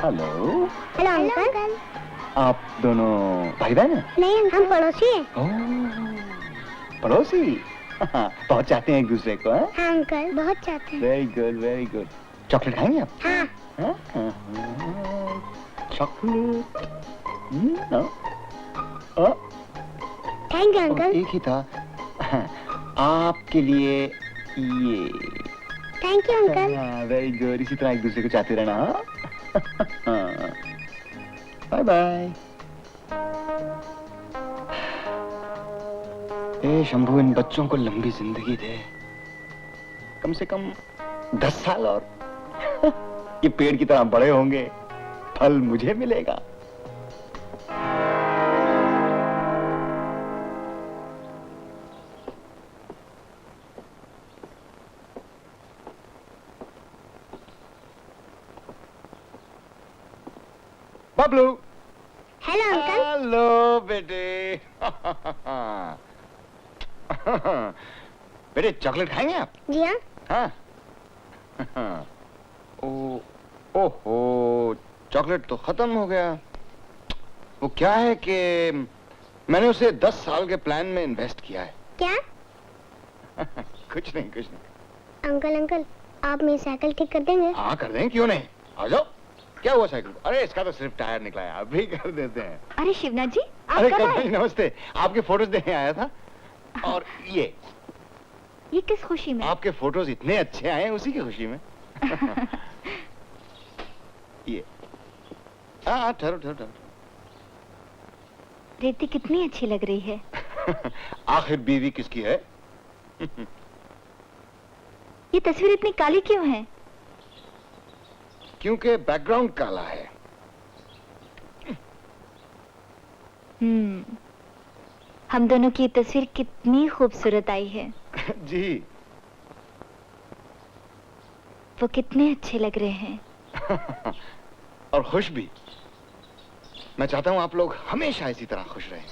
Hello. Hello uncle. आप दोनों भाई बहन हैं? नहीं, हम पड़ोसी हैं। ओह, पड़ोसी। बहुत चाहते हैं एक दूसरे को, हैं? हाँ अंकल, बहुत चाहते हैं। Very good, very good. Chocolate खाएंगे आप? हाँ। चॉकलेट। Thank you uncle. एक ही था। आपके लिए ये। Thank you uncle. Very good. इसी तरह एक दूसरे को चाहते रहना। Bye bye. ए शंभू, इन बच्चों को लंबी जिंदगी दे, कम से कम 10 साल और। ये पेड़ की तरह बड़े होंगे, फल मुझे मिलेगा। बबलू। Hello uncle. हेलो बेटे। बेटे चॉकलेट खाएंगे आप? जी हाँ। हाँ। ओहो, चॉकलेट तो खत्म हो गया। वो क्या है कि मैंने उसे 10 साल के प्लान में इन्वेस्ट किया है। क्या? कुछ नहीं, कुछ नहीं। अंकल, आप मेरी साइकिल ठीक कर देंगे? हाँ कर दें, क्यों नहीं। आ जाओ। क्या हुआ साइकिल को? अरे इसका तो सिर्फ टायर निकला है, अभी कर देते हैं। अरे शिवनाथ जी, आप अरे कब कल्पना आए? जी नमस्ते, आपके फोटोज देखने आया था। और ये किस खुशी में? आपके फोटोज इतने अच्छे आए हैं, उसी की खुशी में। ये हाँ, ठहरो ठहरो ठहरो। रेती कितनी अच्छी लग रही है। आखिर बीवी किसकी है? ये तस्वीर इतनी काली क्यों है? क्योंकि बैकग्राउंड काला है। हम दोनों की ये तस्वीर कितनी खूबसूरत आई है। जी। वो कितने अच्छे लग रहे हैं। और खुश भी। मैं चाहता हूं आप लोग हमेशा इसी तरह खुश रहें।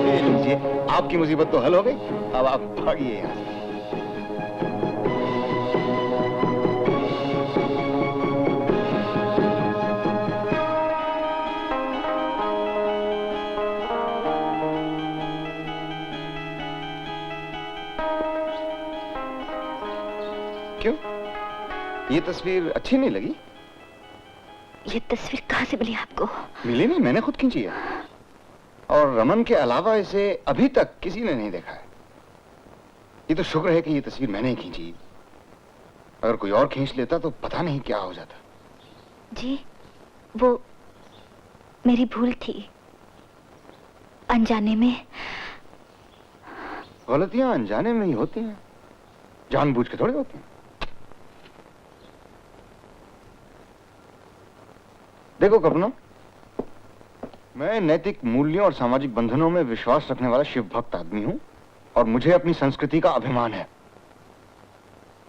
ये लीजिए, आपकी मुसीबत तो हल हो गई। अब आप भागिए यहाँ से। क्यों? ये तस्वीर अच्छी नहीं लगी? ये तस्वीर कहाँ से मिली आपको? मिली नहीं, मैंने खुद खींची है। और रमन के अलावा इसे अभी तक किसी ने नहीं देखा है। ये तो शुक्र है कि ये तस्वीर मैंने ही खींची। अगर कोई और खींच लेता तो पता नहीं क्या हो जाता। जी, वो मेरी भूल थी। अनजाने में। गलतियां अनजाने में ही होती हैं, जानबूझ के थोड़ी होती हैं। देखो करुणा, मैं नैतिक मूल्यों और सामाजिक बंधनों में विश्वास रखने वाला शिव भक्त आदमी हूं और मुझे अपनी संस्कृति का अभिमान है।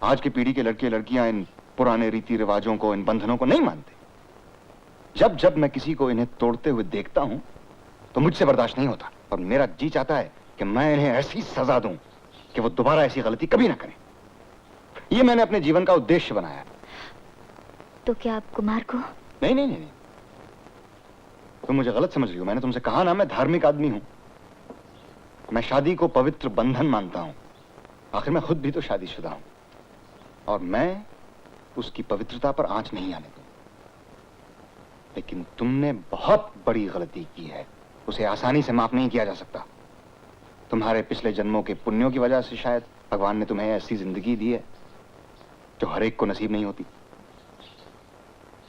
आज की पीढ़ी के लड़के लड़कियां इन पुराने रीति रिवाजों को, इन बंधनों को नहीं मानते। जब जब मैं किसी को इन्हें तोड़ते हुए देखता हूं तो मुझसे बर्दाश्त नहीं होता और मेरा जी चाहता है कि मैं इन्हें ऐसी सजा दूं कि वो दोबारा ऐसी गलती कभी ना करें। ये मैंने अपने जीवन का उद्देश्य बनाया है। तो क्या आप कुमार को? नहीं नहीं नहीं, तुम मुझे गलत समझ रही हो। मैंने तुमसे कहा ना, मैं धार्मिक आदमी हूं। मैं शादी को पवित्र बंधन मानता हूं। आखिर मैं खुद भी तो शादीशुदा हूं और मैं उसकी पवित्रता पर आंच नहीं आने दूं। लेकिन तुमने बहुत बड़ी गलती की है, उसे आसानी से माफ नहीं किया जा सकता। तुम्हारे पिछले जन्मों के पुण्यों की वजह से शायद भगवान ने तुम्हें ऐसी जिंदगी दी है जो हर एक को नसीब नहीं होती।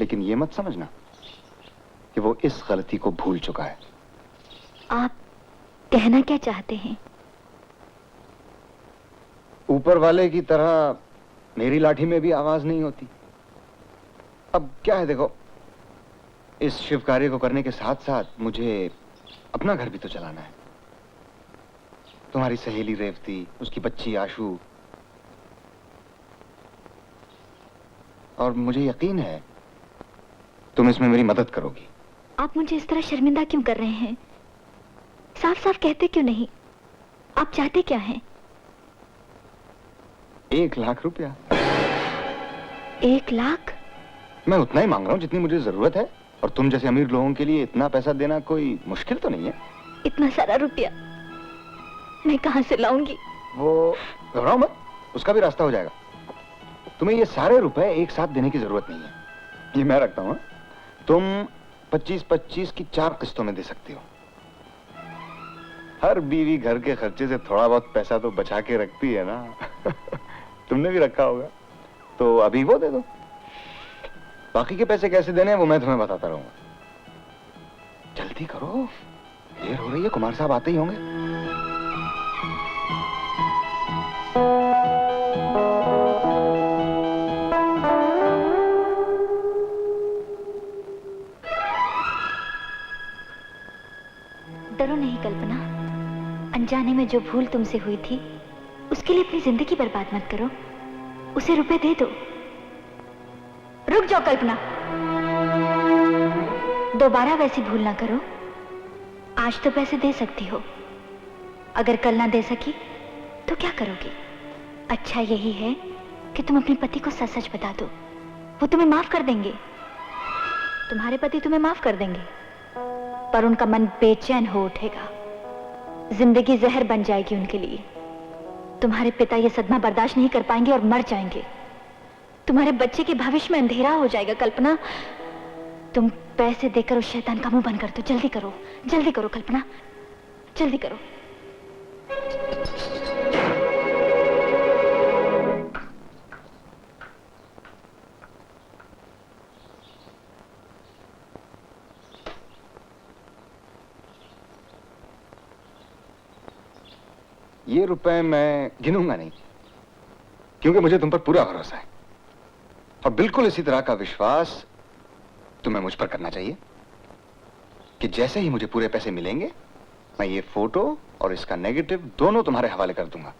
लेकिन ये मत समझना कि वो इस गलती को भूल चुका है। आप कहना क्या चाहते हैं? ऊपर वाले की तरह मेरी लाठी में भी आवाज नहीं होती। अब क्या है, देखो, इस शिव कार्य को करने के साथ साथ मुझे अपना घर भी तो चलाना है। तुम्हारी सहेली रेवती, उसकी बच्ची आशु, और मुझे यकीन है तुम इसमें मेरी मदद करोगी। आप मुझे इस तरह शर्मिंदा क्यों कर रहे हैं? साफ साफ कहते क्यों नहीं? आप चाहते क्या हैं? 1 लाख रुपया। 1 लाख? मैं उतना ही मांग रहा हूँ जितनी मुझे जरूरत है, और तुम जैसे अमीर लोगों के लिए इतना पैसा देना कोई मुश्किल तो नहीं है। इतना सारा रुपया मैं कहां से लाऊंगी? वो घबराओ मत, उसका भी रास्ता हो जाएगा। तुम्हें ये सारे रुपए एक साथ देने की जरूरत नहीं है, ये मैं रखता हूँ। तुम 25-25 की 4 किस्तों में दे सकती हो। हर बीवी घर के खर्चे से थोड़ा बहुत पैसा तो बचा के रखती है ना। तुमने भी रखा होगा, तो अभी वो दे दो। बाकी के पैसे कैसे देने हैं वो मैं तुम्हें बताता रहूंगा। जल्दी करो, देर हो रही है, कुमार साहब आते ही होंगे। डरो नहीं कल्पना, अनजाने में जो भूल तुमसे हुई थी उसके लिए अपनी जिंदगी बर्बाद मत करो। उसे रुपए दे दो। रुक जाओ कल्पना, दोबारा वैसी भूल ना करो। आज तो पैसे दे सकती हो, अगर कल ना दे सकी तो क्या करोगी? अच्छा यही है कि तुम अपने पति को सच सच बता दो, वो तुम्हें माफ कर देंगे। तुम्हारे पति तुम्हें माफ कर देंगे, पर उनका मन बेचैन हो उठेगा। जिंदगी जहर बन जाएगी उनके लिए। तुम्हारे पिता ये सदमा बर्दाश्त नहीं कर पाएंगे और मर जाएंगे। तुम्हारे बच्चे के भविष्य में अंधेरा हो जाएगा। कल्पना, तुम पैसे देकर उस शैतान का मुंह बंद कर दो। जल्दी करो, जल्दी करो कल्पना, जल्दी करो। ये रुपए मैं गिनूंगा नहीं, क्योंकि मुझे तुम पर पूरा भरोसा है, और बिल्कुल इसी तरह का विश्वास तुम्हें मुझ पर करना चाहिए कि जैसे ही मुझे पूरे पैसे मिलेंगे मैं ये फोटो और इसका नेगेटिव दोनों तुम्हारे हवाले कर दूंगा,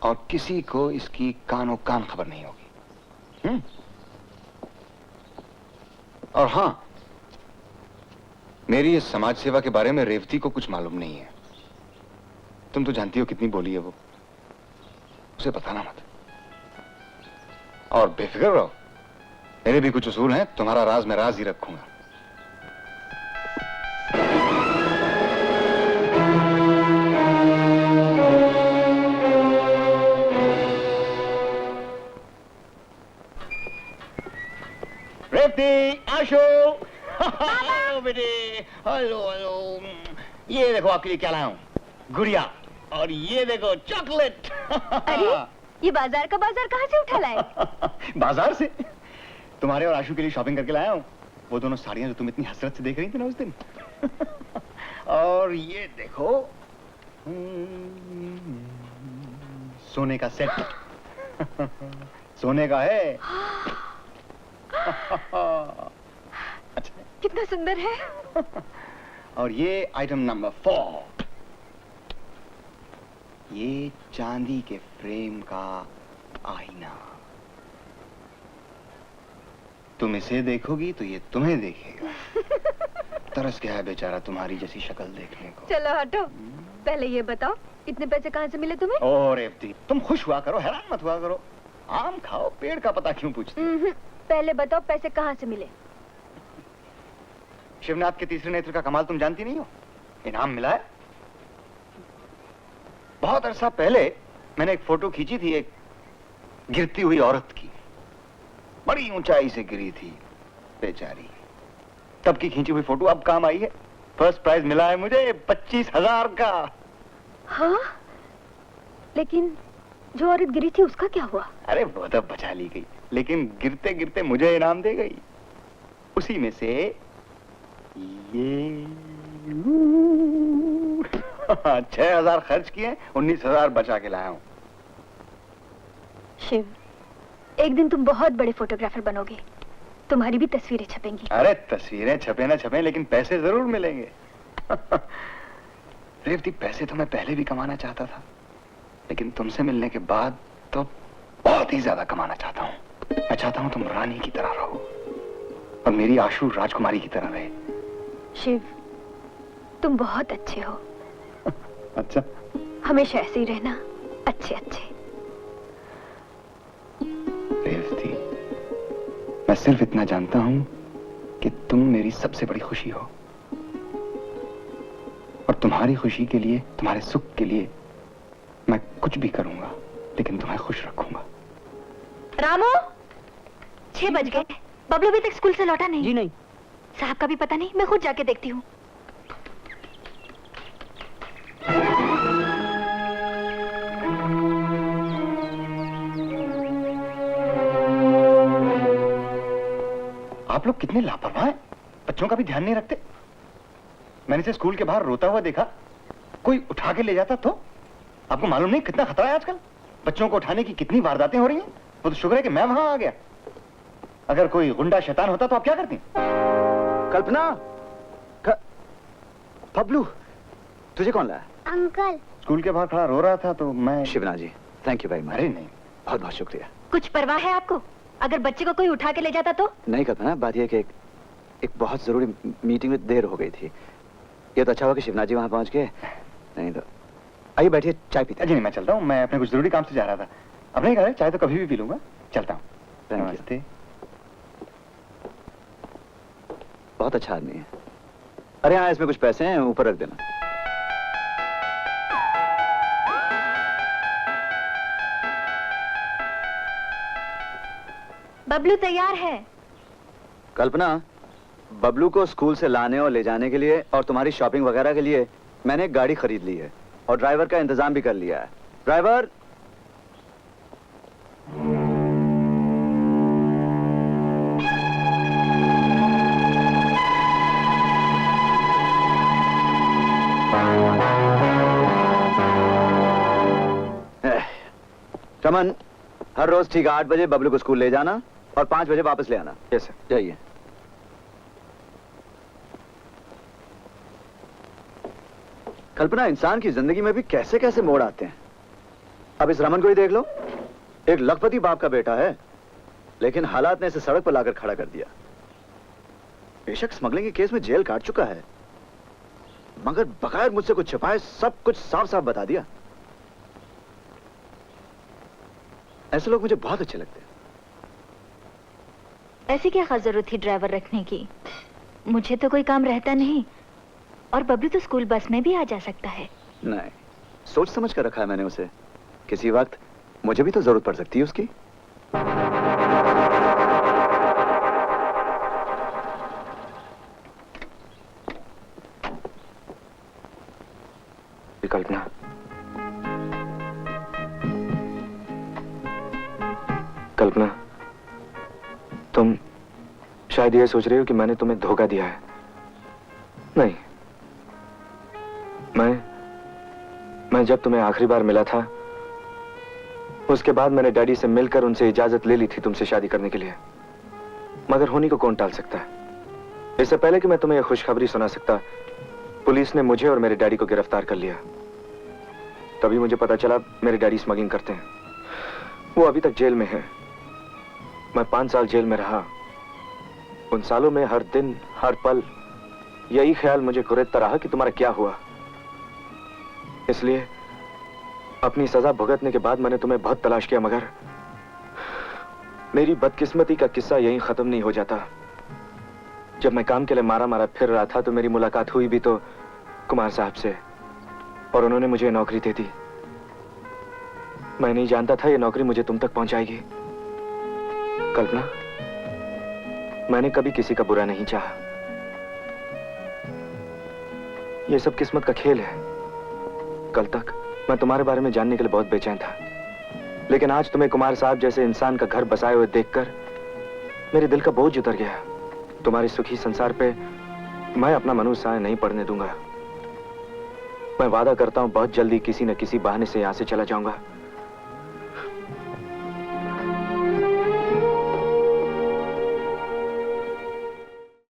और किसी को इसकी कानो कान खबर नहीं होगी। और हां, मेरी इस समाज सेवा के बारे में रेवती को कुछ मालूम नहीं है। तुम तो जानती हो कितनी बोली है वो, उसे बताना मत। और बेफिक्र रहो, मेरे भी कुछ उसूल हैं, तुम्हारा राज मैं राज ही रखूंगा। रेवती, आशो, हेलो बेटे, हेलो हेलो। ये देखो आपके लिए क्या लाया हूं, गुड़िया, और ये देखो चॉकलेट। अरे ये बाजार का बाजार कहाँ से उठा लाए? बाजार से तुम्हारे और आशु के लिए शॉपिंग करके लाया हूँ। वो दोनों साड़ियां जो तुम इतनी हसरत से देख रही थी ना उस दिन। और ये देखो सोने का सेट। सोने का है। अच्छा कितना सुंदर है। और ये आइटम नंबर 4, ये चांदी के फ्रेम का आईना। तुम इसे देखोगी तो ये तुम्हें देखेगा। तरस गया है बेचारा तुम्हारी जैसी शक्ल देखने को। चलो हटो, पहले ये बताओ इतने पैसे कहाँ से मिले तुम्हें? ओ रेवती, तुम खुश हुआ करो, हैरान मत हुआ करो। आम खाओ, पेड़ का पता क्यों पूछती? पहले बताओ पैसे कहाँ से मिले? शिवनाथ के तीसरे नेत्र का कमाल तुम जानती नहीं हो? इनाम मिला है। बहुत अरसा पहले मैंने एक फोटो खींची थी एक गिरती हुई औरत की। बड़ी ऊंचाई से गिरी थी बेचारी। तब की खींची हुई फोटो अब काम आई है। फर्स्ट प्राइज मिला है मुझे 25,000 का। हाँ? लेकिन जो औरत गिरी थी उसका क्या हुआ? अरे वो तो बचा ली गई, लेकिन गिरते गिरते मुझे इनाम दे गई। उसी में से ये 6,000 खर्च किए, 19,000 बचा के लाया हूं। शिव, एक दिन तुम बहुत बड़े फोटोग्राफर बनोगे, तुम्हारी भी तस्वीरें छपेंगी। अरे तस्वीरें छपे ना छपे, लेकिन पैसे जरूर मिलेंगे। रेवती, पैसे तो मैं पहले भी कमाना चाहता था, लेकिन तुमसे मिलने के बाद तो बहुत ही ज्यादा कमाना चाहता हूँ। मैं चाहता हूँ तुम रानी की तरह रहो, और मेरी आशु राजकुमारी की तरह रहे। शिव, तुम बहुत अच्छे हो। अच्छा, हमेशा ऐसे ही रहना, अच्छे अच्छे। रेवती, मैं सिर्फ इतना जानता हूं कि तुम मेरी सबसे बड़ी खुशी हो, और तुम्हारी खुशी के लिए, तुम्हारे सुख के लिए मैं कुछ भी करूंगा, लेकिन तुम्हें खुश रखूंगा। रामू, 6 बज गए। बबलू अभी तक स्कूल से लौटा नहीं? जी नहीं। साहब का भी पता नहीं, मैं खुद जाके देखती हूँ। आप लोग कितने लापरवाह हैं, बच्चों का भी ध्यान नहीं रखते। मैंने इसे स्कूल के बाहर रोता हुआ देखा, कोई उठा के ले जाता तो। आपको मालूम नहीं कितना खतरा है आजकल, बच्चों को उठाने की कितनी वारदातें हो रही हैं। वो तो शुक्र है कि मैं वहां आ गया, अगर कोई गुंडा शैतान होता तो आप क्या करती? कल्पना, बबलू, तुझे कौन लाया? अंकल। स्कूल के बाहर खड़ा रो रहा था तो मैं। शिवना जी, थैंक यू वेरी मच। अरे नहीं, बहुत बहुत शुक्रिया। कुछ परवाह है आपको? अगर बच्चे को कोई उठा के ले जाता तो? नहीं कल्पना, बात यह कि एक बहुत जरूरी मीटिंग में देर हो गई थी। ये तो अच्छा हुआ कि शिवना जी वहां पहुंच गए, नहीं तो। आइए बैठिए, चाय पीते। जी नहीं, मैं चलता हूँ, मैं अपने कुछ जरूरी काम से जा रहा था। अब नहीं कह रहे, चाय तो कभी भी पी लूंगा। चलता हूँ। नमस्ते। बहुत अच्छा आदमी है। अरे हाँ, इसमें कुछ पैसे हैं, ऊपर रख देना। बबलू तैयार है। कल्पना, बबलू को स्कूल से लाने और ले जाने के लिए और तुम्हारी शॉपिंग वगैरह के लिए मैंने एक गाड़ी खरीद ली है और ड्राइवर का इंतजाम भी कर लिया है। ड्राइवर, चमन, हर रोज ठीक 8 बजे बबलू को स्कूल ले जाना और 5 बजे वापस ले आना। Yes sir. जाइए। कल्पना, इंसान की जिंदगी में भी कैसे कैसे मोड़ आते हैं। अब इस रमन को ही देख लो, एक लखपति बाप का बेटा है, लेकिन हालात ने इसे सड़क पर लाकर खड़ा कर दिया। बेशक स्मगलिंग के केस में जेल काट चुका है, मगर बगैर मुझसे कुछ छिपाए सब कुछ साफ साफ बता दिया। ऐसे लोग मुझे बहुत अच्छे लगते हैं। ऐसी क्या खास जरूरत थी ड्राइवर रखने की? मुझे तो कोई काम रहता नहीं, और बबलू तो स्कूल बस में भी आ जा सकता है। नहीं, सोच समझ कर रखा है मैंने उसे। किसी वक्त मुझे भी तो जरूरत पड़ सकती है उसकी। कल्पना, कल्पना, तुम शायद ये सोच रही हो कि मैंने तुम्हें धोखा दिया है। नहीं, मैं जब तुम्हें आखिरी बार मिला था, उसके बाद मैंने डैडी से मिलकर उनसे इजाजत ले ली थी तुमसे शादी करने के लिए। मगर होनी को कौन टाल सकता है? इससे पहले कि मैं तुम्हें यह खुशखबरी सुना सकता, पुलिस ने मुझे और मेरे डैडी को गिरफ्तार कर लिया। तभी मुझे पता चला मेरे डैडी स्मगलिंग करते हैं। वो अभी तक जेल में है। मैं 5 साल जेल में रहा। उन सालों में हर दिन हर पल यही ख्याल मुझे कुरेदता रहा कि तुम्हारा क्या हुआ। इसलिए अपनी सजा भुगतने के बाद मैंने तुम्हें बहुत तलाश किया, मगर मेरी बदकिस्मती का किस्सा यहीं खत्म नहीं हो जाता। जब मैं काम के लिए मारा मारा फिर रहा था तो मेरी मुलाकात हुई भी तो कुमार साहब से, और उन्होंने मुझे नौकरी दे दी। मैं नहीं जानता था ये नौकरी मुझे तुम तक पहुंचाएगी। कल्पना, मैंने कभी किसी का बुरा नहीं चाहा। यह सब किस्मत का खेल है। कल तक मैं तुम्हारे बारे में जानने के लिए बहुत बेचैन था, लेकिन आज तुम्हें कुमार साहब जैसे इंसान का घर बसाए हुए देखकर मेरे दिल का बोझ उतर गया। तुम्हारे सुखी संसार पे मैं अपना मनुष्य साया नहीं पड़ने दूंगा। मैं वादा करता हूं बहुत जल्दी किसी न किसी बहाने से यहां से चला जाऊंगा।